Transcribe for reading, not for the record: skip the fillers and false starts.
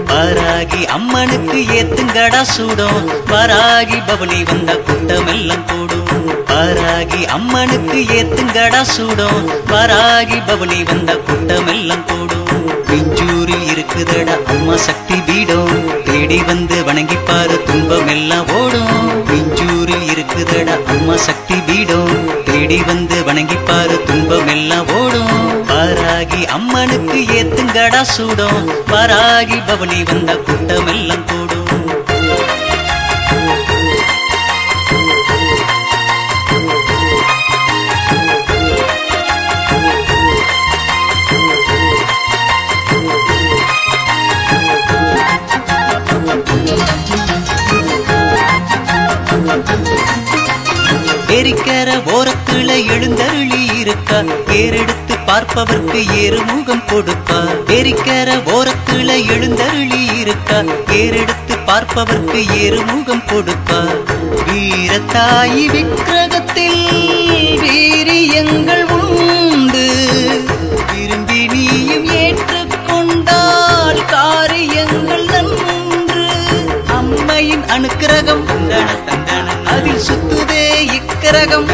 வராகி அம்மனுக்கு ஏத்துங்கடா சூடும், வராகி பவனி வந்த கூட்டமெல்லாம் கூடும். வராகி அம்மனுக்கு ஏத்துங்கடா சூடும், வராகி பவனி வந்த கூட்டமெல்லாம் கூடும். விஞ்சூரில் இருக்குதடா அம்மா சக்தி பீடம், தேடி வந்து வணங்கிப்பாரு துன்பம் எல்லாம் ஓடும். விஞ்சூரில் இருக்குதடா அம்மா சக்தி பீடம், தேடி வந்து வணங்கிப்பாரு துன்பம் எல்லாம் ஓடும். வராகி அம்மனுக்கு ஏத்துங்கடா சூடும், வராகி பவனி வந்த கூட்டமெல்லாம் கூடும். ஏரிக்கர ஓரத்துல எழுந்தருளி இருக்கா, ஏறெடுத்து பார்ப்பவர்க்கு ஏறுமுகம் கொடுப்பா. ஏரிக்கர ஓரத்துல எழுந்தருளி இருக்கா, ஏறெடுத்து பார்ப்பவர்க்கு ஏறுமுகம் கொடுப்பா. வீரத்தாயி விக்கிரகத்தில் வீரியங்கள் உண்டு, விரும்பி நீயும் ஏற்றுக்கொண்டால் காரியங்கள் நன்று. அம்மையின் அனுக்கிரகம் அதில் சுத்துதே இக்கிரகம்.